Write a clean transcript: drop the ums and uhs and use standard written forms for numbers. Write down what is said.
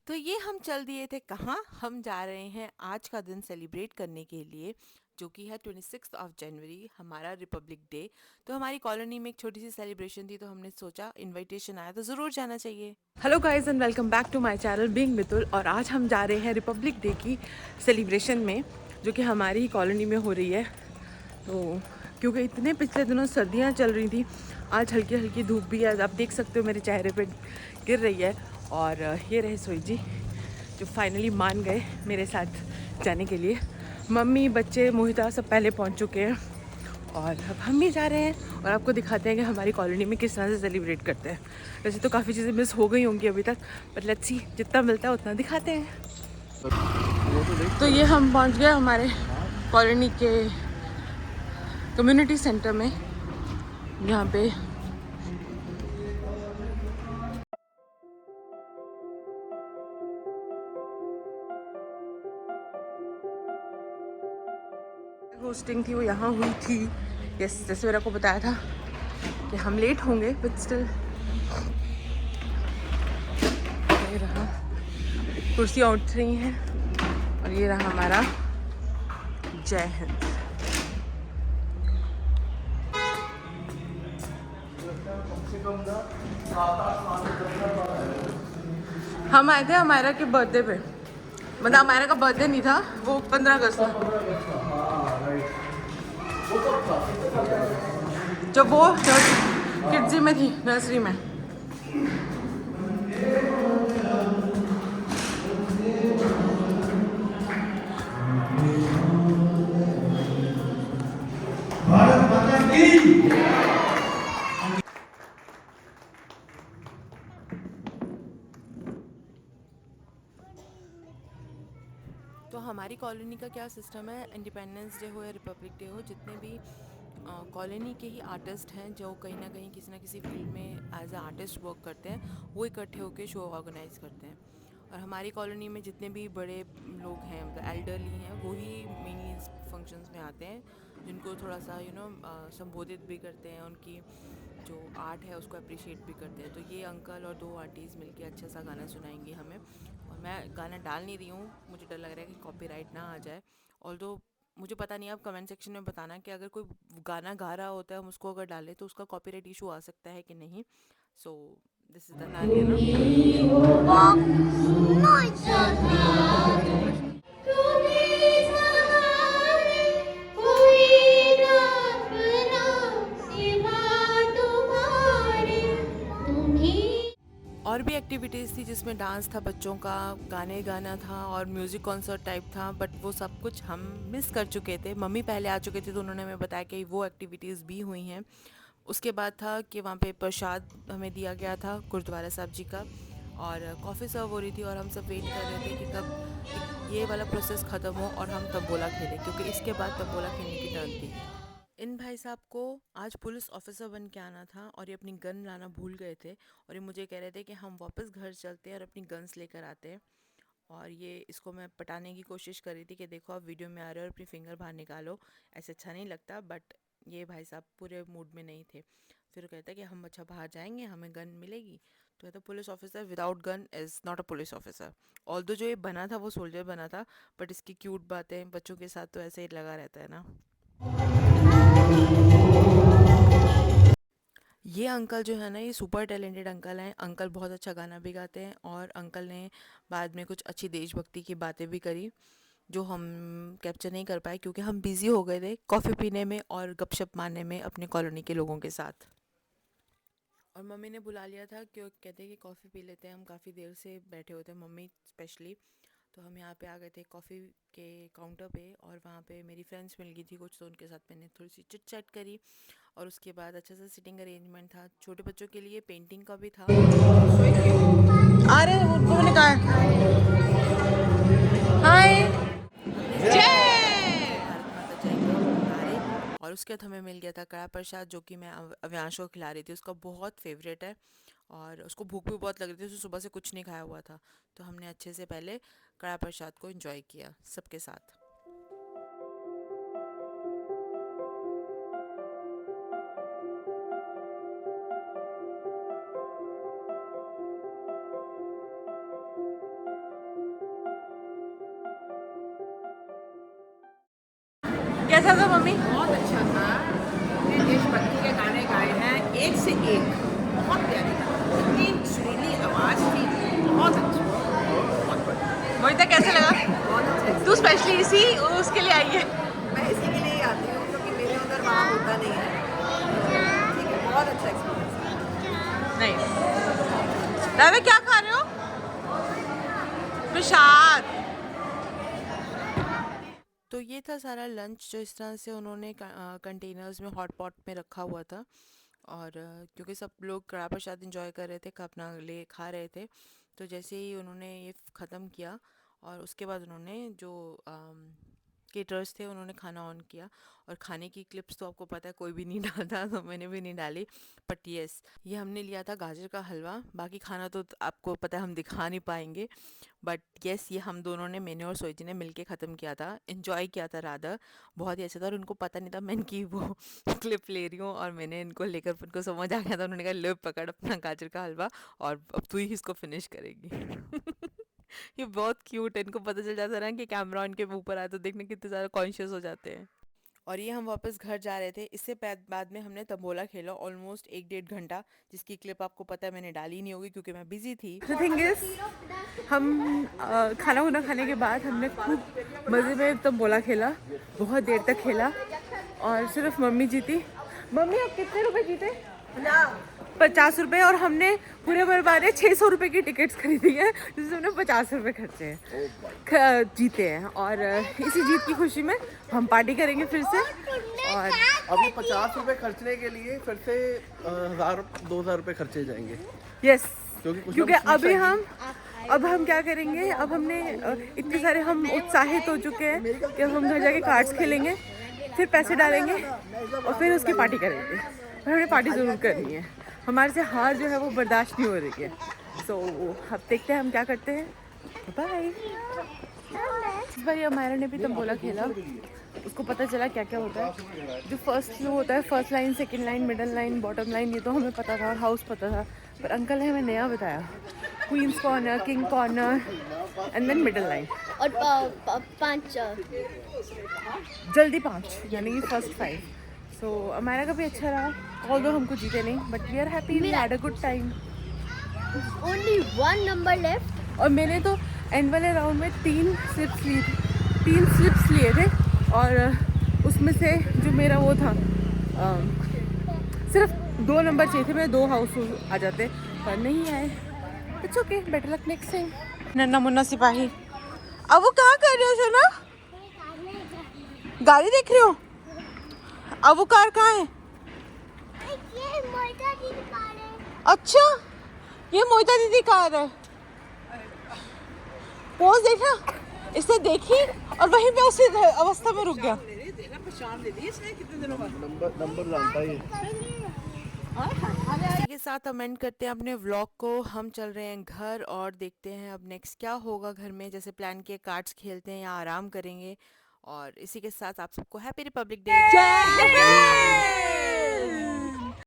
तो ये हम चल दिए थे कहाँ। हम जा रहे हैं आज का दिन सेलिब्रेट करने के लिए, जो कि है 26 जनवरी, हमारा रिपब्लिक डे। तो हमारी कॉलोनी में एक छोटी सी सेलिब्रेशन थी, तो हमने सोचा इनविटेशन आया तो ज़रूर जाना चाहिए। Hello guys and welcome back to my channel being Mitul. और आज हम जा रहे हैं रिपब्लिक डे की सेलिब्रेशन में, जो कि हमारी ही कॉलोनी में हो रही है। तो क्योंकि इतने पिछले दिनों सर्दियाँ चल रही थी, आज हल्की हल्की धूप भी है, आप देख सकते हो मेरे चेहरे पे गिर रही है। और ये रहे सोई जी, जो फाइनली मान गए मेरे साथ जाने के लिए। मम्मी, बच्चे, मोहिता सब पहले पहुंच चुके हैं और अब हम भी जा रहे हैं और आपको दिखाते हैं कि हमारी कॉलोनी में किस तरह से सेलिब्रेट करते हैं। वैसे तो काफ़ी चीज़ें मिस हो गई होंगी अभी तक, बट लेट्स सी, जितना मिलता है उतना दिखाते हैं। तो ये हम पहुंच गए हमारे कॉलोनी के कम्युनिटी सेंटर में। यहाँ पे होस्टिंग थी, वो यहाँ हुई थी। यस, जैसे मेरे को बताया था कि हम लेट होंगे, बट स्टिल ये रहा, कुर्सियाँ उठ रही हैं और ये रहा हमारा जय हिंद। हम आए थे हमारा के बर्थडे पे, मतलब हमारा का बर्थडे नहीं था, वो 15 अगस्त था। जब वो किड्जी में थी, नर्सरी में। भारत माता की। तो हमारी कॉलोनी का क्या सिस्टम है, इंडिपेंडेंस डे हो या रिपब्लिक डे हो, जितने भी कॉलोनी के ही आर्टिस्ट हैं जो कहीं ना किसी फील्ड में एज अ आर्टिस्ट वर्क करते हैं, वो इकट्ठे होकर शो ऑर्गेनाइज करते हैं। और हमारी कॉलोनी में जितने भी बड़े लोग हैं, मतलब एल्डरली हैं, वो ही मेनली फंक्शंस में आते हैं, जिनको थोड़ा सा संबोधित भी करते हैं, उनकी जो आर्ट है उसको अप्रिशिएट भी करते हैं। तो ये अंकल और दो आंटीज़ मिलके अच्छा सा गाना सुनाएंगे हमें। और मैं गाना डाल नहीं रही हूँ, मुझे डर लग रहा है कि कॉपीराइट ना आ जाए। ऑल्दो मुझे पता नहीं, आप कमेंट सेक्शन में बताना कि अगर कोई गाना गा रहा होता है, हम उसको अगर डालें तो उसका कॉपीराइट इशू आ सकता है कि नहीं। सो दिस इज़ द नारियल ना। और भी एक्टिविटीज़ थी जिसमें डांस था बच्चों का, गाने गाना था और म्यूज़िक कॉन्सर्ट टाइप था, बट वो सब कुछ हम मिस कर चुके थे। मम्मी पहले आ चुके थे तो उन्होंने हमें बताया कि वो एक्टिविटीज़ भी हुई हैं। उसके बाद था कि वहाँ पे प्रसाद हमें दिया गया था गुरुद्वारा साहब जी का, और कॉफ़ी सर्व हो रही थी, और हम सब वेट कर रहे थे कि कब ये वाला प्रोसेस ख़त्म हो और हम तंबोला खेलें, क्योंकि इसके बाद तंबोला खेलने की टर्न थी। इन भाई साहब को आज पुलिस ऑफिसर बन के आना था और ये अपनी गन लाना भूल गए थे, और ये मुझे कह रहे थे कि हम वापस घर चलते हैं और अपनी गन्स लेकर आते हैं। और ये इसको मैं पटाने की कोशिश कर रही थी कि देखो आप वीडियो में आ रहे हो और अपनी फिंगर बाहर निकालो, ऐसे अच्छा नहीं लगता, बट ये भाई साहब पूरे मूड में नहीं थे। फिर कहता है कि हम अच्छा बाहर जाएंगे, हमें गन मिलेगी। तो कहता police officer without gun is not a police officer. Although जो ये बना था वो सोल्जर बना था, बट इसकी क्यूट बातें बच्चों के साथ तो ऐसे ही लगा रहता है ना। ये अंकल जो है ना, ये सुपर टैलेंटेड अंकल हैं। अंकल बहुत अच्छा गाना भी गाते हैं, और अंकल ने बाद में कुछ अच्छी देशभक्ति की बातें भी करी, जो हम कैप्चर नहीं कर पाए क्योंकि हम बिज़ी हो गए थे कॉफ़ी पीने में और गपशप मारने में अपने कॉलोनी के लोगों के साथ। और मम्मी ने बुला लिया था, क्यों कहते कि कॉफ़ी पी लेते हैं, हम काफ़ी देर से बैठे हुए थे, मम्मी स्पेशली। तो हम यहाँ पे आ गए थे कॉफ़ी के काउंटर पे, और वहाँ पे मेरी फ्रेंड्स मिल गई थी कुछ, तो उनके साथ मैंने थोड़ी सी चिट चैट करी। और उसके बाद अच्छा सा सिटिंग अरेंजमेंट था, छोटे बच्चों के लिए पेंटिंग का भी था। अरे उन्होंने कहा है हाय, हमने स्टार्ट किया था वंदे भारत माता जय के नारे। और उसके बाद हमें मिल गया था कड़ा प्रसाद, जो कि मैं अव्यांश को खिला रही थी, उसका बहुत फेवरेट है। और उसको भूख भी बहुत लग रही थी, उसने सुबह से कुछ नहीं खाया हुआ था। तो हमने अच्छे से पहले कड़ा प्रसाद को एंजॉय किया सबके साथ। कैसा था मम्मी? बहुत अच्छा था। हमने देशभक्ति के गाने गाए हैं, एक से एक, बहुत प्यारे गाने, इतनी सुरीली आवाज़ थी, बहुत अच्छी, बहुत बढ़िया, मोहिता कैसे लगा? बहुत अच्छा। तू स्पेशली इसी उसके लिए आई है? मैं इसी के लिए ही आती हूँ क्योंकि मेरे उधर वहाँ होता नहीं है। ठीक है, बहुत अच्छा एक्सपीरियंस। नहीं। रावे क्या खा रहे हो? प्रसाद। तो ये था सारा लंच जो इस तरह से उन्होंने कंटेनर्स में हॉट पॉट में रखा हुआ था। और क्योंकि सब लोग कड़ा प्रसाद इंजॉय कर रहे थे, अपना ले खा रहे थे, तो जैसे ही उन्होंने ये ख़त्म किया और उसके बाद उन्होंने जो केटर्स थे उन्होंने खाना ऑन किया। और खाने की क्लिप्स तो आपको पता है कोई भी नहीं डालता, तो मैंने भी नहीं डाली। बट यस, ये हमने लिया था गाजर का हलवा। बाकी खाना तो आपको पता है हम दिखा नहीं पाएंगे। बट यस, ये हम दोनों ने, मैंने और सोइजी ने मिलके ख़त्म किया था, इन्जॉय किया था रादर। बहुत ही अच्छा था और उनको पता नहीं था मैं इनकी वो क्लिप ले रही हूँ। और मैंने इनको लेकर, उनको समझ आ गया था, उन्होंने कहा ले पकड़ अपना गाजर का हलवा और अब तू ही इसको फिनिश करेगी। ये बहुत क्यूट है, इनको पता चल जाता है ना कि कैमरा इनके ऊपर आया तो देखने कितने ज़्यादा कॉन्शियस हो जाते हैं। और ये हम वापस घर जा रहे थे, इससे बाद में हमने तंबोला खेला ऑलमोस्ट 1-1.5 घंटा, जिसकी क्लिप आपको पता है मैंने डाली नहीं होगी क्योंकि मैं बिजी थी। द थिंग इज, हम खाना वाना खाने के बाद हमने खूब मज़े में तंबोला खेला, बहुत देर तक खेला। और सिर्फ मम्मी जीती। मम्मी आप कितने रुपए जीते? 50 रुपये। और हमने पूरे बर्बाद 600 रुपये की टिकट्स खरीदी है, जिससे हमने 50 रुपये खर्चे हैं, जीते हैं। और इसी जीत की खुशी में हम पार्टी करेंगे फिर से। और अभी 50 रुपए खर्चने के लिए फिर से 1000-2000 रुपए खर्चे जाएंगे। यस, क्योंकि क्योंकि अब हम क्या करेंगे, अब हमने इतने सारे हम उत्साहित हो चुके हैं कि अब हम घर जाके कार्ड्स खेलेंगे, फिर पैसे डालेंगे और फिर उसकी पार्टी करेंगे। और हमें पार्टी ज़रूर करनी है, हमारे से हार जो है वो बर्दाश्त नहीं हो रही है। सो अब देखते हैं हम क्या करते हैं। बाय। इस बार हमारा ने भी तंबोला खेला, उसको पता चला क्या क्या होता है। जो फर्स्ट फ्लो होता है, first line, second line, middle line, bottom line, ये तो हमें पता था, हाउस पता था। पर अंकल ने हमें नया बताया, queens corner, king corner and then middle line. और 5 जल्दी 5, यानी कि फर्स्ट 5। सो हमारा का भी अच्छा रहा, ऑल्दो हमको जीते नहीं, but we are happy, we had a good time. only 1 number left. और मैंने तो एंड वाले राउंड में 3 स्लिप्स लिए थे। और उसमें से जो मेरा वो था, सिर्फ 2 नंबर चाहिए थे, मेरे 2 हाउस आ जाते, पर नहीं आए। It's okay, better luck next time. नन्ना मुन्ना सिपाही, अब वो कहाँ कर रहे हो सोना? गाड़ी देख रहे हो? अब वो कार कहाँ है? अच्छा, ये मोहिता दीदी कार है। पोज देखा, इसने देखी और वहीं पे उसी अवस्था में रुक गया। नंबर जानता है ये। इसी के साथ हम एंड करते हैं अपने व्लॉग को। हम चल रहे हैं घर और देखते हैं अब नेक्स्ट क्या होगा घर में। जैसे प्लान किए, कार्ड्स खेलते हैं या आराम करेंगे। और इसी के साथ आप सबको हैप्पी रिपब्लिक डे।